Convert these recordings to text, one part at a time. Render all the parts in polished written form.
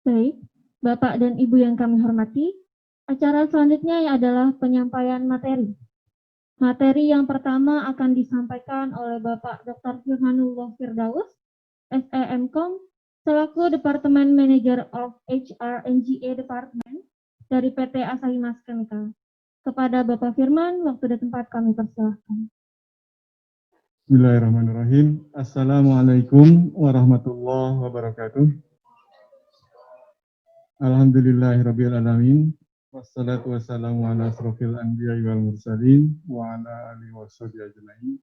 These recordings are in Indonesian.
Baik, Bapak dan Ibu yang kami hormati, acara selanjutnya adalah penyampaian materi. Materi yang pertama akan disampaikan oleh Bapak Dr. Firmanullah Firdaus, SEMKOM, selaku Departemen Manager of HR NGA Department dari PT Asahi Mas Chemical. Kepada Bapak Firman, waktu dan tempat kami persilahkan. Bismillahirrahmanirrahim. Assalamualaikum warahmatullahi wabarakatuh. Alhamdulillahirabbil alamin. Wassalatu wassalamu ala asrofil anbiya'i wal mursalin wa ala alihi washabihi ajmain.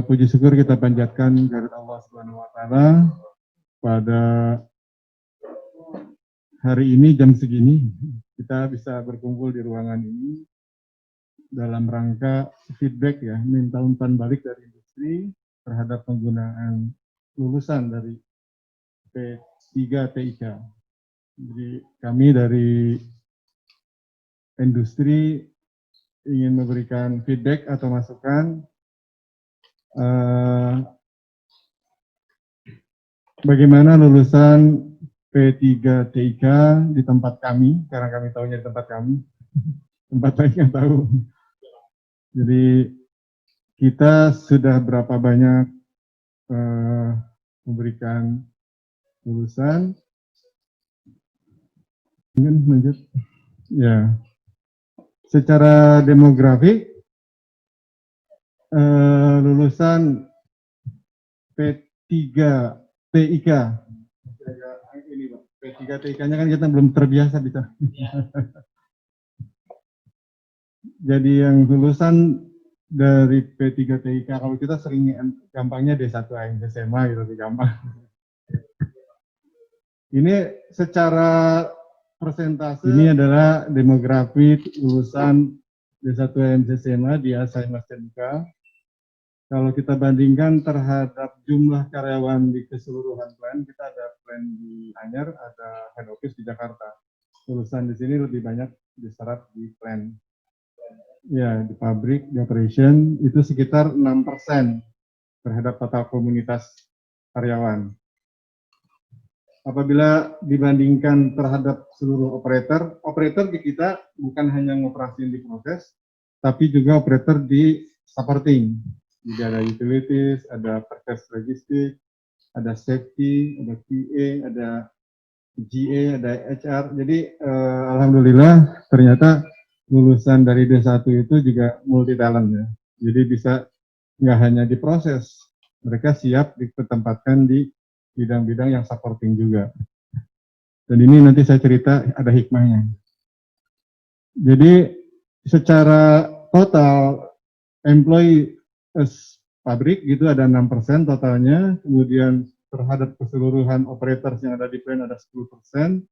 Puji syukur kita panjatkan kehadirat Allah Subhanahu wa taala pada hari ini jam segini kita bisa berkumpul di ruangan ini dalam rangka feedback ya, minta umpan balik dari industri terhadap penggunaan lulusan dari P3 TIK. Jadi kami dari industri ingin memberikan feedback atau masukan bagaimana lulusan P3 TIK di tempat kami, karena kami tahunya di tempat kami, tempat lain yang tahu. Jadi kita sudah berapa banyak memberikan lulusan. Mungkin lanjut. Ya, secara demografi lulusan P3 TIK ini Pak, P3 TIK-nya kan kita belum terbiasa bisa. Jadi yang lulusan dari P3 TIK, kalau kita sering gampangnya D1 SMA gitu, lebih gampang. Ini secara persentase, ini adalah demografi lulusan D1 SMA di Asahi Mas Chemical. Kalau kita bandingkan terhadap jumlah karyawan di keseluruhan plant, kita ada plant di Anyer, ada head office di Jakarta. Lulusan di sini lebih banyak diserap di plant. Ya, di pabrik, di operation, itu sekitar 6% terhadap total komunitas karyawan. Apabila dibandingkan terhadap seluruh operator di kita bukan hanya ngoperasiin di proses, tapi juga operator di supporting. Jadi ada utilities, ada purchase logistik, ada safety, ada QA, ada GA, ada HR. Jadi alhamdulillah ternyata lulusan dari D1 itu juga multi talent ya. Jadi bisa nggak hanya di proses, mereka siap ditempatkan di bidang-bidang yang supporting juga. Dan ini nanti saya cerita ada hikmahnya. Jadi secara total employee pabrik gitu ada 6% totalnya, kemudian terhadap keseluruhan operators yang ada di plant ada 10%.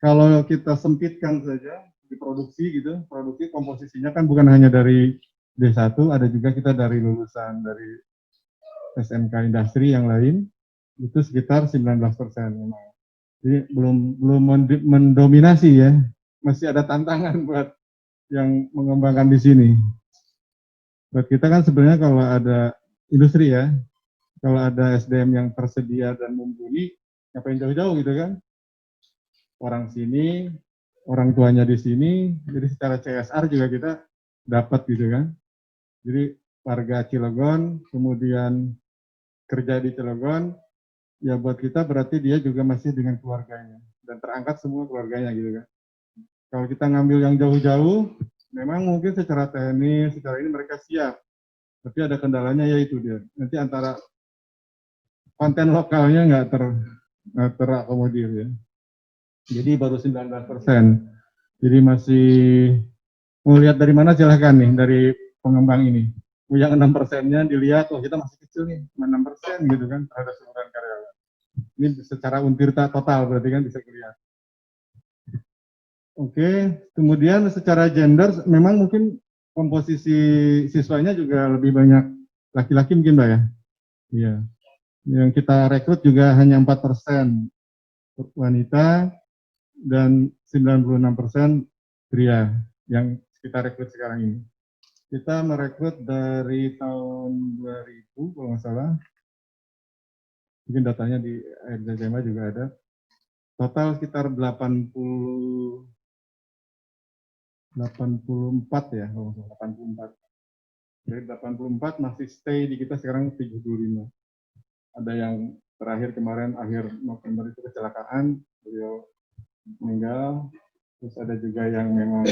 Kalau kita sempitkan saja di produksi gitu, produksi komposisinya kan bukan hanya dari D1, ada juga kita dari lulusan dari SMK industri yang lain, itu sekitar 19% memang. Jadi belum mendominasi ya, masih ada tantangan buat yang mengembangkan di sini. Buat kita kan sebenarnya kalau ada industri ya, kalau ada SDM yang tersedia dan mumpuni, ngapain jauh-jauh gitu kan? Orang sini, orang tuanya di sini, jadi secara CSR juga kita dapat gitu kan. Jadi warga Cilegon, kemudian kerja di Cilegon, ya buat kita berarti dia juga masih dengan keluarganya dan terangkat semua keluarganya gitu kan. Kalau kita ngambil yang jauh-jauh, memang mungkin secara teknis, secara ini mereka siap, tapi ada kendalanya yaitu dia nanti antara konten lokalnya nggak terakomodir ya. Jadi baru 19%. Jadi masih mau lihat dari mana silahkan nih dari pengembang ini. Yang 6%-nya dilihat, oh kita masih kecil nih, cuma 6% gitu kan terhadap seluruh karyawan. Ini secara untirta total berarti kan bisa kelihatan. Oke, kemudian secara gender memang mungkin komposisi siswanya juga lebih banyak laki-laki mungkin Mbak ya? Iya. Yang kita rekrut juga hanya 4% wanita dan 96% pria yang kita rekrut sekarang ini. Kita merekrut dari tahun 2000 kalau nggak salah. Mungkin datanya di RZMA juga ada. total sekitar 84 ya, kalau 84. Dari 84 masih stay di kita sekarang 75. Ada yang terakhir kemarin akhir November itu kecelakaan, beliau meninggal. Terus ada juga yang memang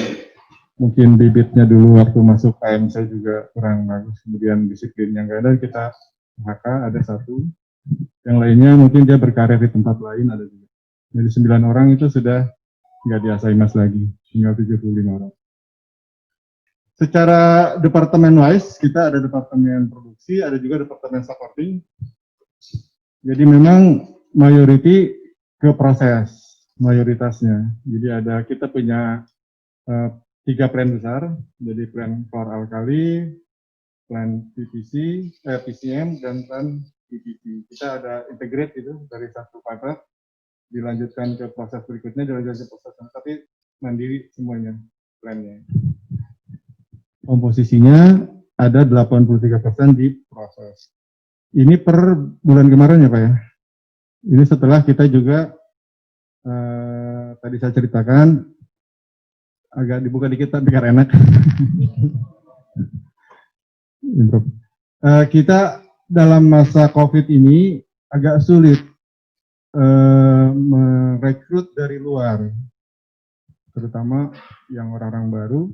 mungkin bibitnya dulu waktu masuk KMC juga kurang bagus, kemudian disiplinnya nggak ada, kita HK ada satu. Yang lainnya mungkin dia berkarir di tempat lain ada juga. Jadi 9 orang itu sudah nggak di Asaimas lagi, tinggal 75 orang. Secara departemen wise, kita ada departemen produksi, ada juga departemen supporting. Jadi memang mayority ke proses, mayoritasnya. Jadi kita punya 3 plan besar, jadi plan for alkali, plan PCM, dan plan PPT. Kita ada integrate itu dari satu paper, dilanjutkan ke proses berikutnya, dilanjutkan ke proses tapi mandiri semuanya plannya. Komposisinya ada 83% di proses. Ini per bulan kemarin ya Pak ya. Ini setelah kita juga tadi saya ceritakan agak dibuka dikit biar enak. Kita dalam masa COVID ini agak sulit merekrut dari luar, terutama yang orang-orang baru.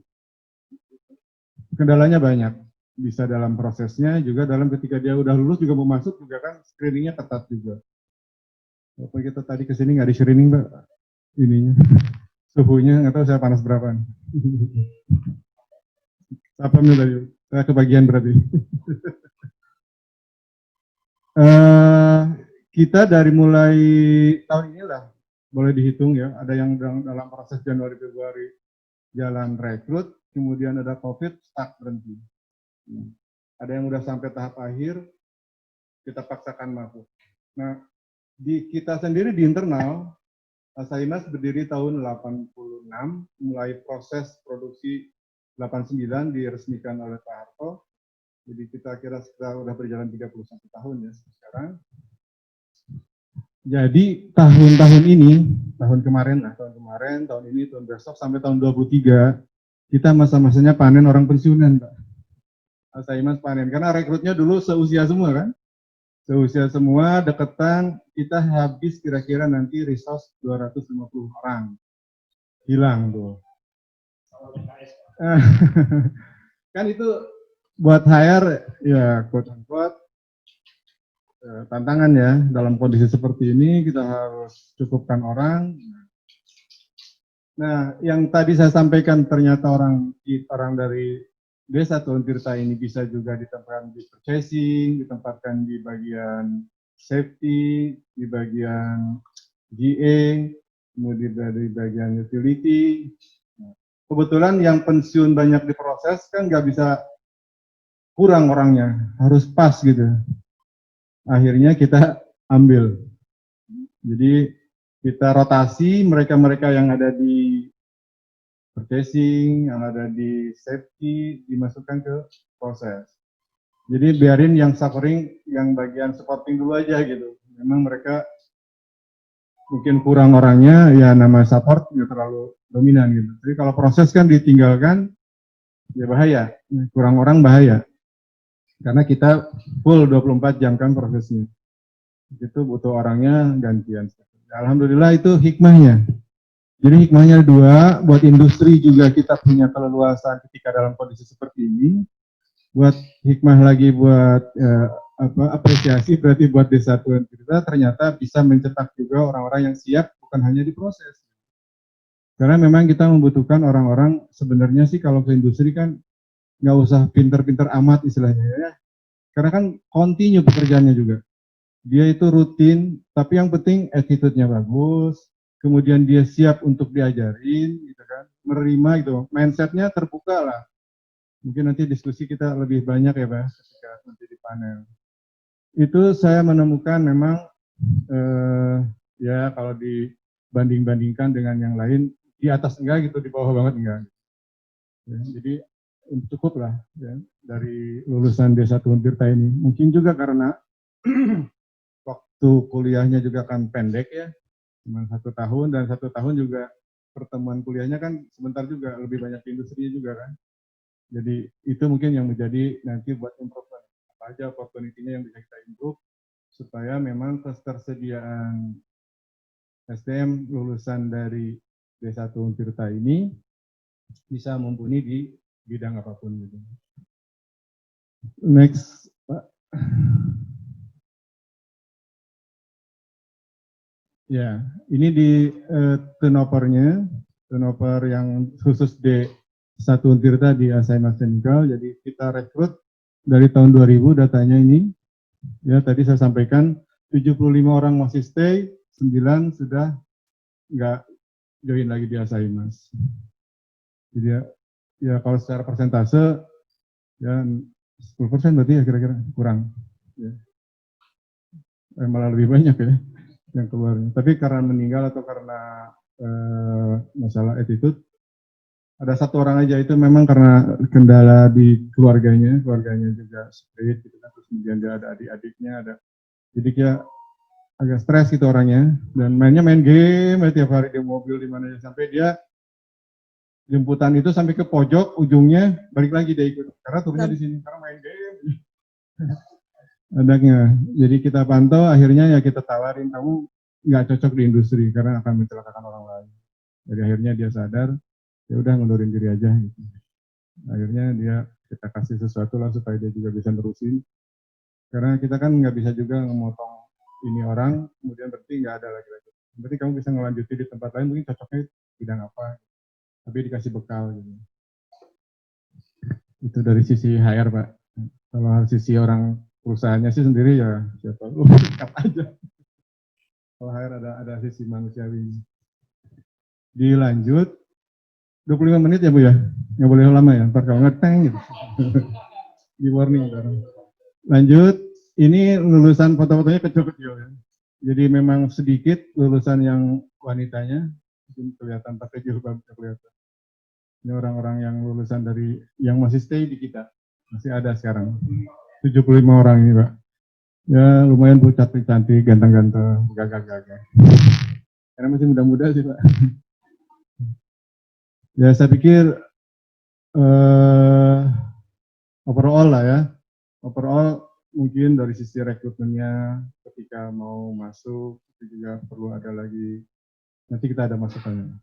Kendalanya banyak, bisa dalam prosesnya, juga dalam ketika dia udah lulus juga mau masuk juga kan screeningnya ketat juga. Walaupun kita tadi kesini nggak di screening Mbak, ininya suhunya nggak tahu saya panas berapa. Apa nih tadi? Saya kebagian berarti. Kita dari mulai tahun inilah boleh dihitung ya, ada yang dalam proses Januari Februari jalan rekrut, kemudian ada COVID, stuck berhenti. Ada yang udah sampai tahap akhir, kita paksakan masuk. Nah, di kita sendiri di internal, Asaimas berdiri tahun 86, mulai proses produksi 89 diresmikan oleh Pak Harto. Jadi kita kira udah berjalan 31 tahun ya sekarang. Jadi tahun-tahun ini, tahun kemarin, tahun ini, tahun besok, sampai tahun 23, kita masa-masanya panen orang pensiunan, Pak. Asaimas panen, karena rekrutnya dulu seusia semua kan? Seusia semua, deketan, kita habis kira-kira nanti resource 250 orang. Hilang tuh. Kan itu buat hire, ya quote-unquote, tantangan ya, dalam kondisi seperti ini kita harus cukupkan orang. Nah, yang tadi saya sampaikan ternyata orang dari Desa Tuan Tirta ini bisa juga ditempatkan di purchasing, ditempatkan di bagian safety, di bagian GA, kemudian dari bagian utility. Kebetulan yang pensiun banyak diproses kan nggak bisa kurang orangnya, harus pas gitu. Akhirnya kita ambil. Jadi kita rotasi mereka-mereka yang ada di purchasing, yang ada di safety, dimasukkan ke proses. Jadi biarin yang suffering, yang bagian supporting dulu aja gitu. Memang mereka mungkin kurang orangnya, ya nama support nggak terlalu dominan gitu. Jadi kalau proses kan ditinggalkan, ya bahaya. Kurang orang bahaya. Karena kita full 24 jam kan prosesnya. Itu butuh orangnya gantian. Alhamdulillah itu hikmahnya. Jadi hikmahnya dua, buat industri juga kita punya keleluasaan ketika dalam kondisi seperti ini. Buat hikmah lagi buat apresiasi berarti buat Desa Tuan Tirta ternyata bisa mencetak juga orang-orang yang siap bukan hanya di proses. Karena memang kita membutuhkan orang-orang sebenarnya sih kalau ke industri kan nggak usah pinter-pinter amat istilahnya ya. Karena kan continue pekerjaannya juga. Dia itu rutin, tapi yang penting attitude-nya bagus, kemudian dia siap untuk diajarin, gitu kan, menerima gitu, mindset-nya terbuka lah. Mungkin nanti diskusi kita lebih banyak ya Pak, ketika nanti di panel. Itu saya menemukan memang, ya kalau dibanding-bandingkan dengan yang lain, di atas enggak gitu, di bawah banget enggak. Ya, jadi cukup lah ya, dari lulusan Desa Tuan Tirta ini. Mungkin juga karena waktu kuliahnya juga kan pendek ya, cuma 1 tahun, dan 1 tahun juga pertemuan kuliahnya kan sebentar juga, lebih banyak di industri juga kan. Jadi itu mungkin yang menjadi nanti buat improvement, apa aja opportunity-nya yang bisa kita improve supaya memang ketersediaan SDM lulusan dari D1 Untirta ini bisa mumpuni di bidang apapun gitu. Next, Pak. Ya, ini di turnover yang khusus D1 Untirta di Asahi Chemical. Jadi kita rekrut dari tahun 2000 datanya ini. Ya, tadi saya sampaikan 75 orang masih stay, 9 sudah nggak join lagi di Asahi Mas. Jadi ya kalau secara persentase ya 10% berarti ya kira-kira kurang. Ya. Malah lebih banyak ya yang keluarnya. Tapi karena meninggal atau karena masalah attitude, ada 1 orang aja itu memang karena kendala di keluarganya juga straight gitu kan, terus kemudian dia ada adik-adiknya, ada, jadi dia agak stres gitu orangnya, dan main game tiap hari di mobil di mana sampai dia jemputan itu sampai ke pojok ujungnya balik lagi dia ikut karena turunnya di sini karena main game. Anaknya. Jadi kita pantau, akhirnya ya kita tawarin, kamu nggak cocok di industri karena akan mencelakakan orang lain. Jadi akhirnya dia sadar, ya udah ngundurin diri aja gitu. Akhirnya dia kita kasih sesuatu lah supaya dia juga bisa nerusin. Karena kita kan nggak bisa juga ngemotong ini orang, kemudian berarti nggak ada lagi. Berarti kamu bisa ngelanjutin di tempat lain, mungkin cocoknya bidang apa, tapi dikasih bekal gitu. Itu dari sisi HR, Pak. Kalau sisi orang perusahaannya sih sendiri ya siapa lu cut aja. Kalau HR ada sisi manusiawi. Dilanjut 25 menit ya Bu ya, nggak boleh lama ya, ntar kalau ngeteng gitu. Di warning ntar. Lanjut, ini lulusan foto-fotonya kecil-kecil ya. Jadi memang sedikit lulusan yang wanitanya, mungkin kelihatan pakai jilbab kelihatan. Ini orang-orang yang lulusan dari yang masih stay di kita, masih ada sekarang. 75 orang ini Pak. Ya lumayan Bu, cantik-cantik, ganteng-ganteng, gagah-gagah. Karena masih muda-muda sih Pak. Ya saya pikir overall lah ya, overall mungkin dari sisi rekrutmennya ketika mau masuk itu juga perlu ada lagi, nanti kita ada masukannya.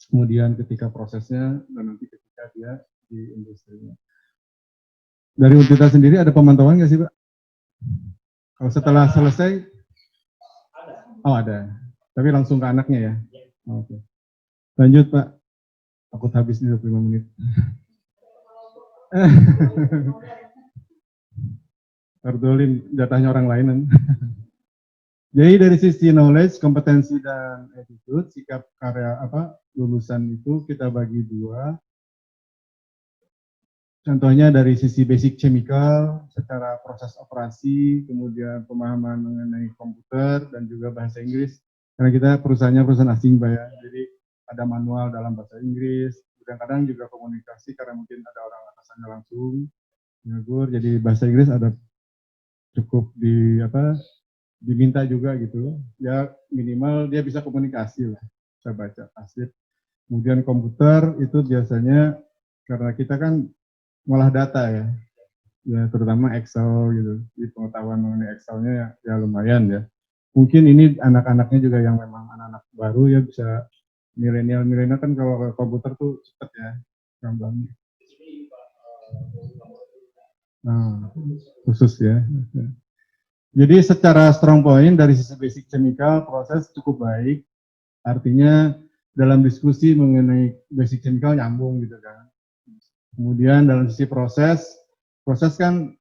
Kemudian ketika prosesnya dan nanti ketika dia di industrinya. Dari Untirta sendiri ada pemantauan nggak sih Pak? Kalau setelah selesai? Oh ada, tapi langsung ke anaknya ya? Oke. Lanjut Pak, takut habis di 25 menit. Ardolin jatahnya orang lain. Jadi dari sisi knowledge, kompetensi dan attitude, sikap karya lulusan itu kita bagi 2. Contohnya dari sisi basic chemical, secara proses operasi, kemudian pemahaman mengenai komputer dan juga bahasa Inggris. Karena kita perusahaannya perusahaan asing Pak ya, jadi ada manual dalam bahasa Inggris. Kadang-kadang juga komunikasi karena mungkin ada orang atasannya langsung menegur, jadi bahasa Inggris ada cukup diminta juga gitu. Ya minimal dia bisa komunikasi lah, bisa baca asli. Kemudian komputer itu biasanya karena kita kan ngolah data ya terutama Excel gitu. Jadi pengetahuan mengenai Excelnya ya lumayan ya. Mungkin ini anak-anaknya juga yang memang anak-anak baru ya, bisa milenial kan kalau komputer tuh cepet ya gambarnya. Nah, khusus ya. Jadi secara strong point dari sisi basic chemical proses cukup baik. Artinya dalam diskusi mengenai basic chemical nyambung gitu kan. Kemudian dalam sisi proses kan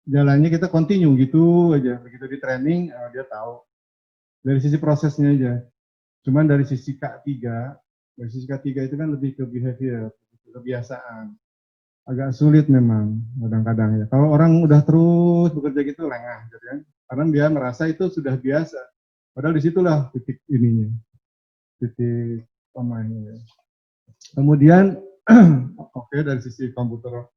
jalannya kita continue gitu aja. Begitu di training dia tahu. Dari sisi prosesnya aja. Cuman dari sisi K3 itu kan lebih ke behavior, kebiasaan. Agak sulit memang kadang-kadang ya. Kalau orang udah terus bekerja gitu lengah gitu kan. Karena dia merasa itu sudah biasa. Padahal disitulah titik ininya. Titik pemainnya. Kemudian oke, dari sisi komputer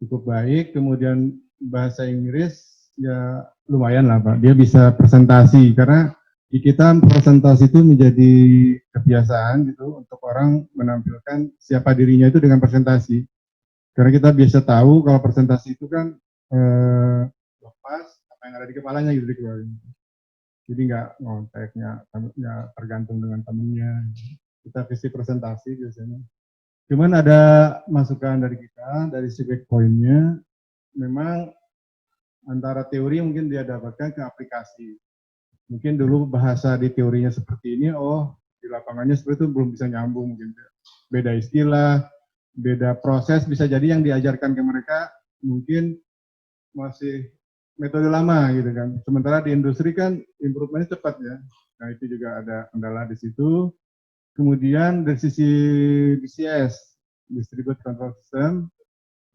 cukup baik, kemudian bahasa Inggris ya lumayan lah Pak. Dia bisa presentasi karena Di kita presentasi itu menjadi kebiasaan gitu untuk orang menampilkan siapa dirinya itu dengan presentasi. Karena kita biasa tahu kalau presentasi itu kan lepas apa yang ada di kepalanya gitu di kepalanya. Jadi nggak ngonteknya, tergantung dengan temennya. Kita visi presentasi biasanya. Cuman ada masukan dari kita, dari feedback point-nya, memang antara teori mungkin dia dapatkan ke aplikasi. Mungkin dulu bahasa di teorinya seperti ini, oh di lapangannya seperti itu belum bisa nyambung mungkin. Beda istilah, beda proses, bisa jadi yang diajarkan ke mereka mungkin masih metode lama gitu kan. Sementara di industri kan improvementnya cepat ya. Nah itu juga ada kendala di situ. Kemudian dari sisi DCS, Distributed Control System,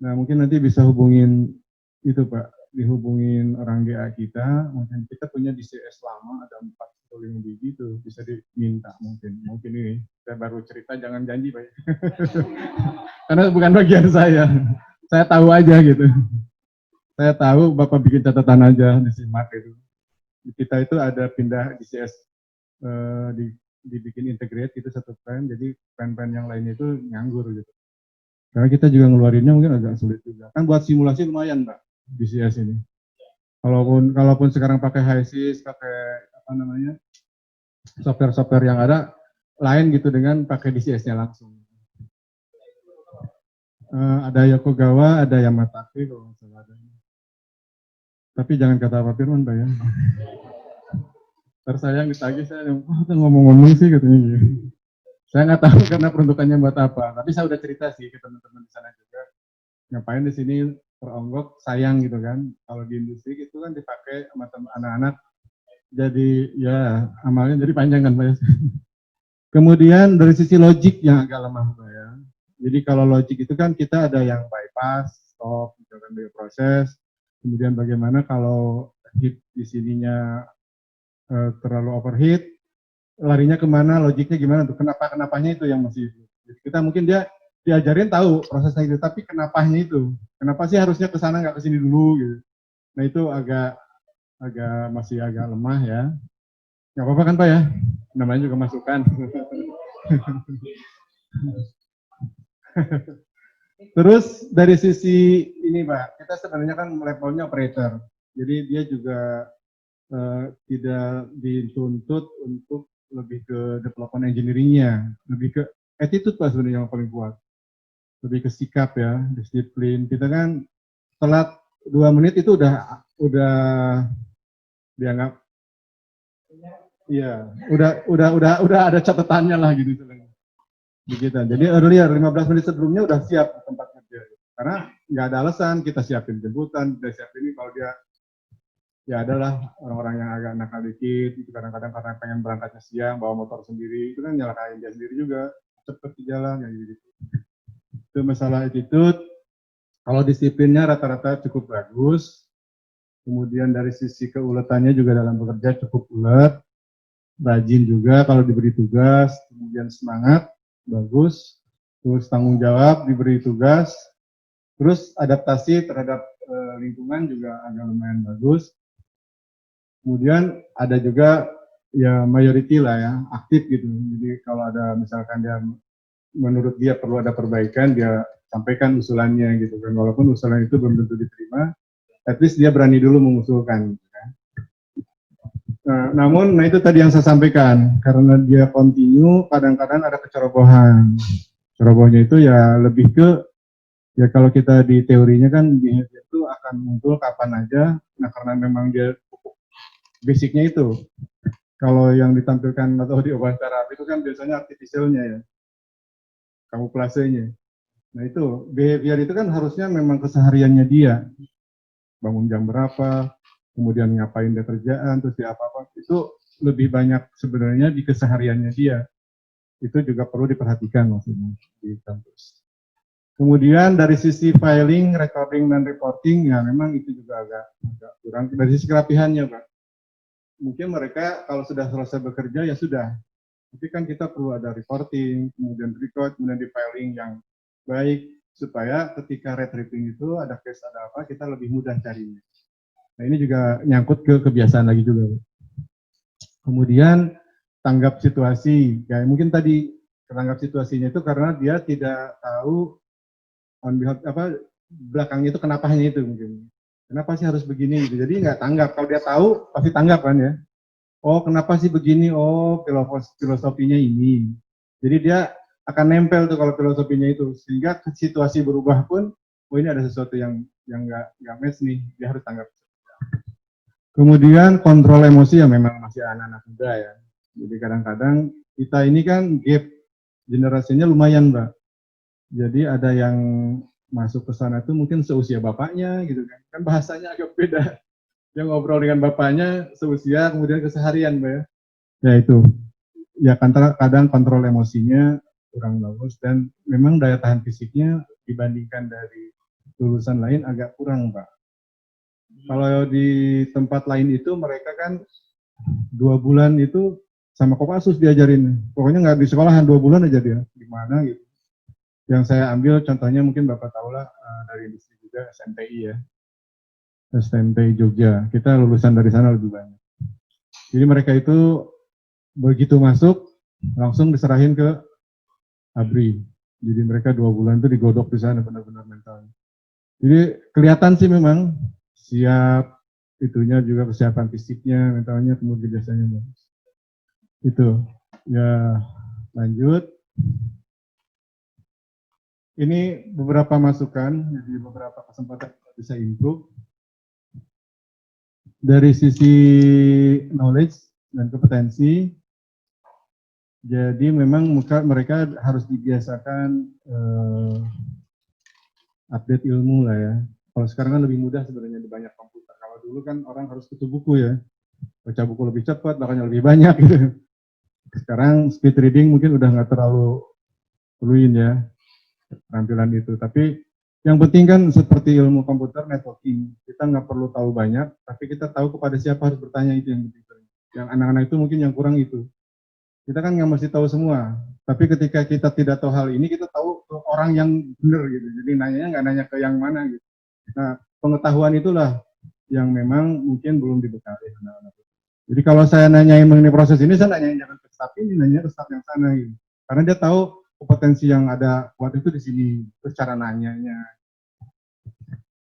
nah mungkin nanti bisa hubungin itu Pak, dihubungin orang GA kita, mungkin kita punya DCS lama, ada 4 atau 5 biji itu, bisa diminta mungkin ini, saya baru cerita jangan janji Pak, karena bukan bagian saya tahu aja gitu, saya tahu Bapak bikin catatan aja, disimak gitu. Kita itu ada pindah DCS dibikin integrate itu satu plan, jadi plan-plan yang lainnya itu nganggur gitu. Karena kita juga ngeluarinnya mungkin agak sulit juga. Kan buat simulasi lumayan, Pak, DCS ini. Kalaupun sekarang pakai HiSys, pakai apa namanya, software-software yang ada, lain gitu dengan pakai DCS-nya langsung. Ada Yokogawa, ada Yamatake kalau nggak salah ada. Tapi jangan kata Pak Firman, Pak ya. Terus saya yang ditagih, saya ngomong-ngomong sih katanya gitu. Saya nggak tahu karena peruntukannya buat apa, tapi saya udah cerita sih ke teman-teman di sana juga. Ngapain di sini teronggok, sayang gitu kan. Kalau di industri itu kan dipakai sama anak-anak, jadi ya amalnya jadi panjang kan Pak ya. Kemudian dari sisi logik yang agak lemah Pak ya. Jadi kalau logik itu kan kita ada yang bypass, stop, gitu kan dari proses. Kemudian bagaimana kalau heat di sininya terlalu overheat, larinya kemana, logiknya gimana tuh, kenapanya itu yang masih kita mungkin dia diajarin tahu prosesnya itu, tapi kenapanya itu, kenapa sih harusnya ke sana nggak ke sini dulu gitu. Nah itu masih agak lemah ya. Nggak apa-apa kan Pak ya, namanya juga masukan. Terus dari sisi ini Pak, kita sebenarnya kan levelnya operator, jadi dia juga tidak dituntut untuk lebih ke development engineering-nya, lebih ke attitude Pak sebenarnya yang paling kuat. Lebih ke sikap ya, disiplin. Kita kan telat 2 menit itu udah dianggap iya, udah ada catatannya lah gitu begitu. Jadi earlier 15 menit sebelumnya udah siap tempat kerja. Karena nggak ada alasan kita siapin jemputan, kita siapin ini kalau dia ya adalah orang-orang yang agak nakal dikit, itu kadang-kadang karena pengen berangkatnya siang, bawa motor sendiri, itu kan nyalakain dia sendiri juga, cepet di jalan, kayak gitu. Itu masalah attitude, kalau disiplinnya rata-rata cukup bagus, kemudian dari sisi keuletannya juga dalam bekerja cukup ulet, rajin juga kalau diberi tugas, kemudian semangat, bagus, terus tanggung jawab diberi tugas, terus adaptasi terhadap lingkungan juga agak lumayan bagus. Kemudian ada juga ya mayority lah ya, aktif gitu. Jadi kalau ada misalkan dia menurut dia perlu ada perbaikan, dia sampaikan usulannya gitu kan. Walaupun usulan itu belum tentu diterima, at least dia berani dulu mengusulkan. Gitu kan. Nah itu tadi yang saya sampaikan, karena dia continue, kadang-kadang ada kecerobohan. Cerobohnya itu ya lebih ke, ya kalau kita di teorinya kan behavior itu akan muncul kapan aja, nah karena memang dia basicnya itu. Kalau yang ditampilkan atau di wawancara itu kan biasanya artificialnya ya, kamuflasenya. Nah itu, behavior itu kan harusnya memang kesehariannya dia. Bangun jam berapa, kemudian ngapain dia kerjaan, terus dia apa-apa. Itu lebih banyak sebenarnya di kesehariannya dia. Itu juga perlu diperhatikan maksudnya di kampus. Kemudian dari sisi filing, recording, dan reporting, ya memang itu juga agak kurang. Dari sisi kerapihannya, Pak. Mungkin mereka kalau sudah selesai bekerja ya sudah, tapi kan kita perlu ada reporting, kemudian record, kemudian di filing yang baik, supaya ketika retrieving itu ada case ada apa, kita lebih mudah carinya. Nah ini juga nyangkut ke kebiasaan lagi juga. Kemudian tanggap situasi, ya mungkin tadi tanggap situasinya itu karena dia tidak tahu on behalf apa belakangnya itu kenapanya itu mungkin. Kenapa sih harus begini gitu. Jadi nggak tanggap. Kalau dia tahu pasti tanggap kan ya. Oh kenapa sih begini? Oh filosofinya ini. Jadi dia akan nempel tuh kalau filosofinya itu sehingga situasi berubah pun, oh ini ada sesuatu yang nggak match nih, dia harus tanggap. Kemudian kontrol emosi ya memang masih anak-anak muda ya. Jadi kadang-kadang kita ini kan gap generasinya lumayan, Mbak. Jadi ada yang masuk ke sana itu mungkin seusia bapaknya gitu kan. Kan bahasanya agak beda. Yang ngobrol dengan bapaknya seusia kemudian keseharian, Mbak ya. Ya itu. Ya kadang kontrol emosinya kurang bagus dan memang daya tahan fisiknya dibandingkan dari lulusan lain agak kurang, Pak. Kalau di tempat lain itu mereka kan 2 bulan itu sama Kopassus diajarin. Pokoknya nggak di sekolahan 2 bulan aja dia. Gimana gitu. Yang saya ambil contohnya mungkin Bapak tahu lah dari industri juga SMPI ya. SMPI Jogja. Kita lulusan dari sana lebih banyak. Jadi mereka itu begitu masuk langsung diserahin ke ABRI. Jadi mereka 2 bulan itu digodok di sana benar-benar mentalnya. Jadi kelihatan sih memang siap, itunya juga kesiapan fisiknya, mentalnya, kemudian biasanya bagus. Itu, ya lanjut. Ini beberapa masukan, jadi beberapa kesempatan kita bisa improve. Dari sisi knowledge dan kompetensi, jadi memang mereka harus dibiasakan update ilmu lah ya. Kalau sekarang kan lebih mudah sebenarnya di banyak komputer. Kalau dulu kan orang harus kutu buku ya. Baca buku lebih cepat, bahkan lebih banyak gitu. Sekarang speed reading mungkin udah nggak terlalu perluin ya tampilan itu. Tapi yang penting kan seperti ilmu komputer networking. Kita nggak perlu tahu banyak, tapi kita tahu kepada siapa harus bertanya itu yang penting. Yang anak-anak itu mungkin yang kurang itu. Kita kan nggak mesti tahu semua. Tapi ketika kita tidak tahu hal ini, kita tahu orang yang benar gitu. Jadi nanyanya nggak nanya ke yang mana gitu. Nah, pengetahuan itulah yang memang mungkin belum dibekali anak-anak. Jadi kalau saya nanyain mengenai proses ini, saya nanyain jangan ke staff ini, nanya ke staff yang sana gitu. Karena dia tahu kompetensi yang ada kuat itu di sini, terus cara nanyanya.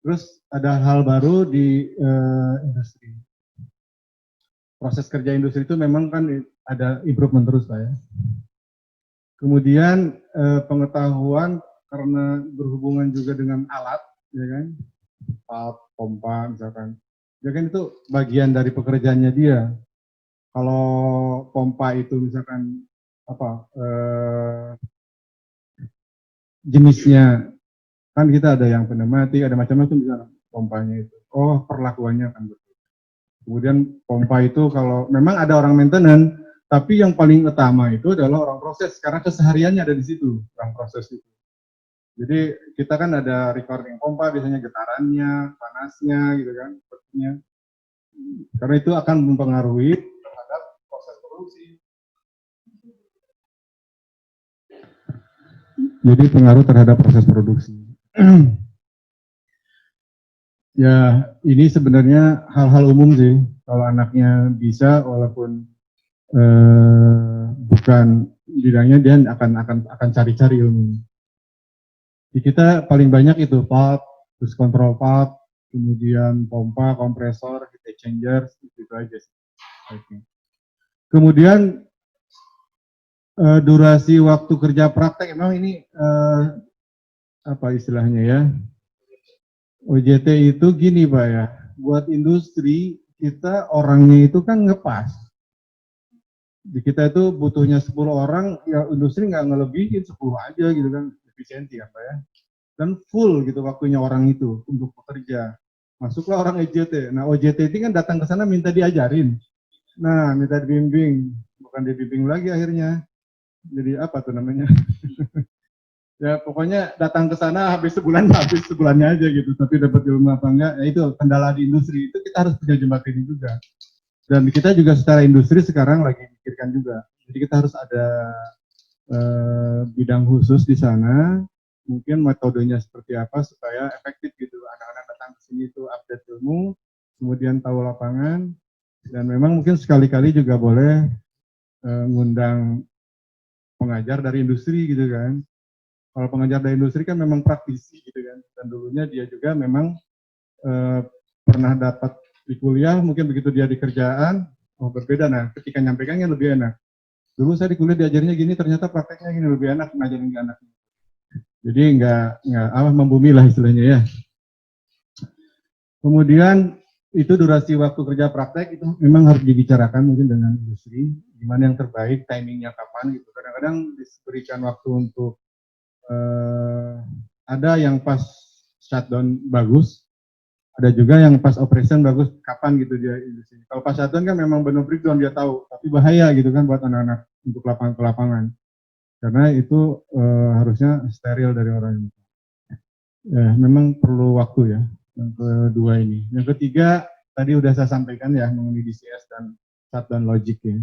Terus ada hal baru di industri. Proses kerja industri itu memang kan ada improvement terus Pak ya. Kemudian pengetahuan karena berhubungan juga dengan alat, ya kan, valve, pompa misalkan, ya kan itu bagian dari pekerjaannya dia. Kalau pompa itu misalkan apa jenisnya, kan kita ada yang pneumatik, ada macam-macam misalkan pompanya itu. Oh perlakuannya kan betul. Kemudian pompa itu kalau memang ada orang maintenance, tapi yang paling utama itu adalah orang proses, karena kesehariannya ada di situ, orang proses itu. Jadi kita kan ada recording pompa, biasanya getarannya, panasnya, gitu kan, sepertinya. Karena itu akan mempengaruhi terhadap proses produksi. Jadi pengaruh terhadap proses produksi. Ya, ini sebenarnya hal-hal umum sih. Kalau anaknya bisa, walaupun bukan bidangnya, dia akan cari-cari ilmu. Di kita paling banyak itu valve, terus kontrol valve, kemudian pompa, kompresor, heat exchanger, itu aja sih. Okay. Kemudian durasi waktu kerja praktek, emang ini apa istilahnya ya? OJT itu gini Pak ya, buat industri kita orangnya itu kan ngepas. Di kita itu butuhnya 10 orang, ya industri nggak ngelebihin 10 aja gitu kan, efisiensi ya Pak ya. Dan full gitu waktunya orang itu untuk bekerja. Masuklah orang OJT. Nah OJT ini kan datang ke sana minta diajarin. Nah minta dibimbing, bukan dibimbing lagi akhirnya. Jadi apa tuh namanya? Ya pokoknya datang ke sana habis sebulannya aja gitu, tapi dapat ilmu apa enggak, ya itu kendala di industri, itu kita harus punya jembatan ini juga. Dan kita juga secara industri sekarang lagi mikirkan juga, jadi kita harus ada bidang khusus di sana, mungkin metodenya seperti apa supaya efektif gitu, anak-anak datang ke sini itu update ilmu, kemudian tahu lapangan, Dan memang mungkin sekali-kali juga boleh ngundang pengajar dari industri gitu kan. Kalau pengajar dari industri kan memang praktisi gitu kan. Dan dulunya dia juga memang pernah dapat di kuliah, mungkin begitu dia di kerjaan, oh berbeda. Nah, ketika nyampaikannya lebih enak. Dulu saya di kuliah diajarnya gini, ternyata prakteknya gini lebih enak ngajarin ke anak. Jadi nggak membumi lah istilahnya ya. Kemudian itu durasi waktu kerja praktek itu memang harus dibicarakan mungkin dengan industri, gimana yang terbaik, timingnya kapan gitu. Kadang-kadang diberikan waktu untuk ada yang pas shutdown bagus, ada juga yang pas operation bagus, kapan gitu dia industri. Kalau pas shutdown kan memang benar breakdown dia tahu, tapi bahaya gitu kan buat anak-anak untuk lapangan ke lapangan. Karena itu harusnya steril dari orang ini. Memang perlu waktu ya. Yang kedua ini. Yang ketiga, tadi udah saya sampaikan ya mengenai DCS dan shutdown logic ya.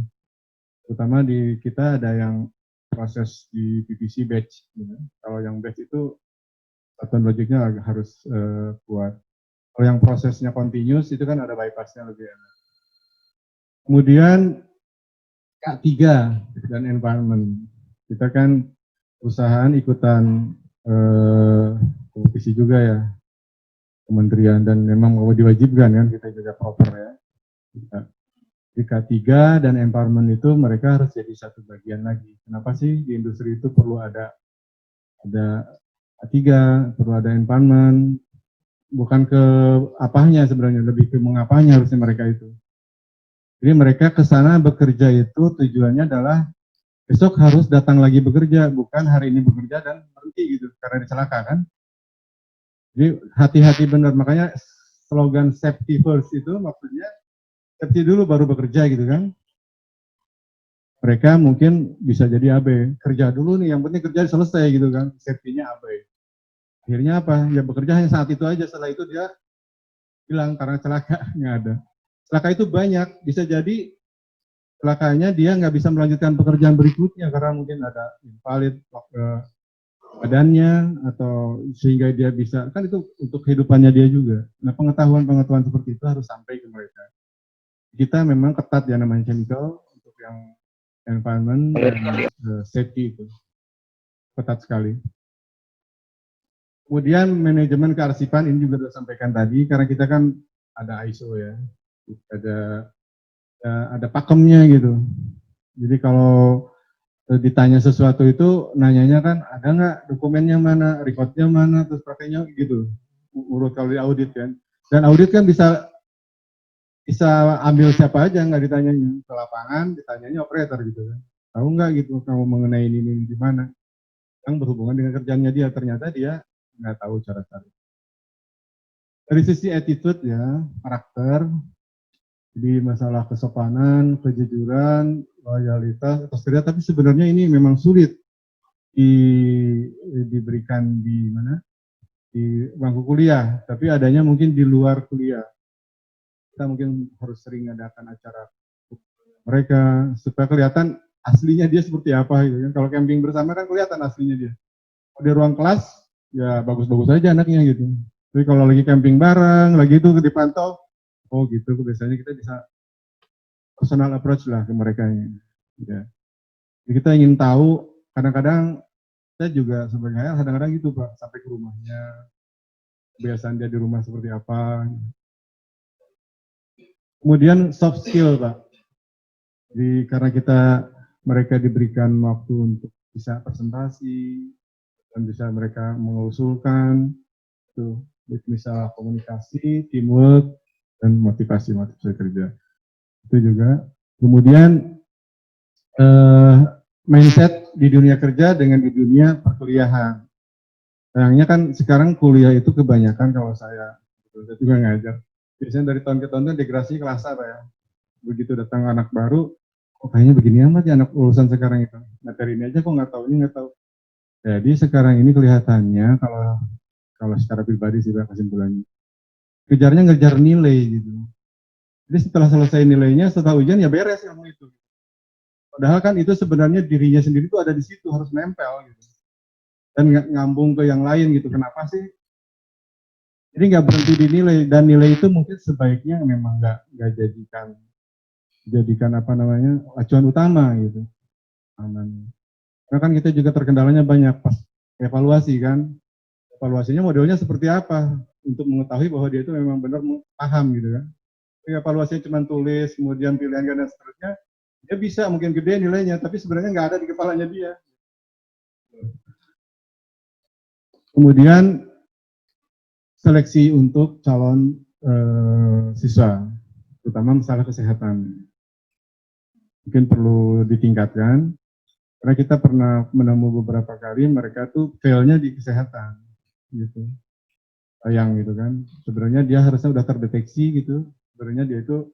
Terutama di kita ada yang proses di PVC batch. Gitu. Kalau yang batch itu shutdown logicnya harus kuat. Kalau yang prosesnya continuous itu kan ada bypassnya lebih enak. Kemudian K3 dan environment. Kita kan perusahaan ikutan kompetisi juga ya kementerian dan memang mau diwajibkan kan kita juga proper ya. Di K3 dan environment itu mereka harus jadi satu bagian lagi. Kenapa sih di industri itu perlu ada K3, perlu ada environment, bukan ke apanya sebenarnya, lebih ke mengapanya harusnya mereka itu. Jadi mereka ke sana bekerja itu tujuannya adalah besok harus datang lagi bekerja, bukan hari ini bekerja dan berhenti gitu karena dicelakaan kan. Jadi hati-hati benar, makanya slogan safety first itu maksudnya safety dulu baru bekerja gitu kan. Mereka mungkin bisa jadi AB, kerja dulu nih, yang penting kerja selesai gitu kan, safety-nya AB. Akhirnya apa? Ya bekerja hanya saat itu aja, setelah itu dia hilang karena celaka, nggak ada. Celaka itu banyak, bisa jadi celakanya dia nggak bisa melanjutkan pekerjaan berikutnya karena mungkin ada invalid badannya atau sehingga dia bisa, kan itu untuk kehidupannya dia juga. Nah pengetahuan-pengetahuan seperti itu harus sampai ke mereka. Kita memang ketat ya namanya chemical untuk yang environment dan safety itu ketat sekali. Kemudian manajemen kearsipan ini juga sudah sampaikan tadi karena kita kan ada ISO ya, ada pakemnya gitu. Jadi kalau ditanya sesuatu itu nanyanya kan ada nggak dokumennya mana, recordnya mana, terus prakteknya gitu. Urut kalau di audit kan. Dan audit kan bisa ambil siapa aja, nggak ditanyanya ke lapangan, ditanyanya operator gitu kan. Tahu nggak gitu kamu mengenai ini di mana? Yang berhubungan dengan kerjanya dia, ternyata dia nggak tahu cara-cara. Dari sisi attitude ya, karakter, jadi masalah kesopanan, kejujuran, loyalitas, atas kerja, tapi sebenarnya ini memang sulit diberikan di mana? Di bangku kuliah, tapi adanya mungkin di luar kuliah. Kita mungkin harus sering adakan acara mereka supaya kelihatan aslinya dia seperti apa gitu kan. Kalau camping bersama kan kelihatan aslinya dia. Kalau di ruang kelas ya bagus-bagus aja anaknya gitu. Tapi kalau lagi camping bareng, lagi itu dipantau, oh gitu, biasanya kita bisa personal approach lah ke mereka. Ya. Jadi kita ingin tahu, kadang-kadang saya juga sebenarnya kadang-kadang gitu Pak, sampai ke rumahnya, kebiasaan dia di rumah seperti apa. Kemudian soft skill Pak. Jadi karena mereka diberikan waktu untuk bisa presentasi, dan bisa mereka mengusulkan, itu bisa komunikasi, teamwork, dan motivasi kerja. Itu juga. Kemudian mindset di dunia kerja dengan di dunia perkuliahan. Sayangnya kan sekarang kuliah itu kebanyakan kalau saya juga ngajar. Biasanya dari tahun ke tahun degradasi kelas apa ya. Begitu datang anak baru, kok kayaknya begini amat ya anak lulusan sekarang itu. Materi ini aja kok nggak tahu, ini nggak tahu. Jadi sekarang ini kelihatannya kalau secara pribadi sih kesimpulannya, kejarnya ngejar nilai gitu. Jadi setelah selesai nilainya, setelah ujian ya beres ilmu itu. Padahal kan itu sebenarnya dirinya sendiri itu ada di situ, harus nempel gitu. Dan ngambung ke yang lain gitu. Kenapa sih? Jadi nggak berhenti di nilai, dan nilai itu mungkin sebaiknya memang nggak jadikan jadikan apa namanya acuan utama gitu. Aman. Karena kan kita juga terkendalanya banyak pas evaluasi kan. Evaluasinya modelnya seperti apa untuk mengetahui bahwa dia itu memang benar paham gitu kan. Tapi evaluasinya cuma tulis, kemudian pilihan dan seterusnya, dia bisa mungkin gede nilainya, tapi sebenarnya nggak ada di kepalanya dia. Kemudian seleksi untuk calon siswa, terutama masalah kesehatan. Mungkin perlu ditingkatkan, karena kita pernah menemu beberapa kali mereka tuh fail-nya di kesehatan, gitu. Sayang gitu kan. Sebenarnya dia harusnya udah terdeteksi gitu. Sebenarnya dia itu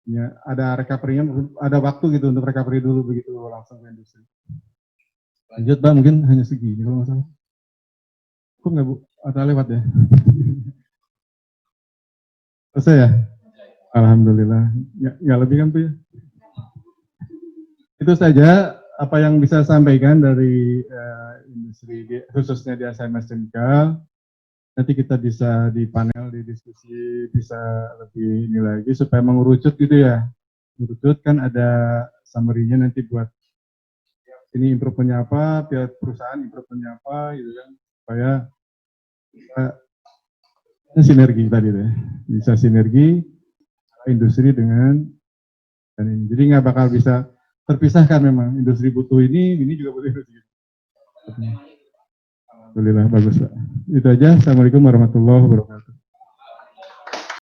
ya, ada recovery-nya, ada waktu gitu untuk recovery dulu begitu langsung ke industri. Lanjut Pak, mungkin hanya segini kalau nggak salah. Kok nggak Bu? Atau lewat ya? Selesai ya? Alhamdulillah. Nggak lebih kan Bu ya? Itu saja apa yang bisa sampaikan dari industri, khususnya di ASMS Chemical. Nanti kita bisa di panel, di diskusi, bisa lebih ini lagi, supaya mengerucut gitu ya. Mengerucut kan ada summary-nya nanti buat ini improve-nya apa, pihak perusahaan improve-nya apa, gitu kan. Supaya kita sinergi tadi deh. Bisa sinergi industri dengan dan ini. Jadi nggak bakal bisa terpisahkan memang. Industri butuh ini juga butuh industri. Alhamdulillah bagus Pak. Itu aja. Assalamualaikum warahmatullahi wabarakatuh.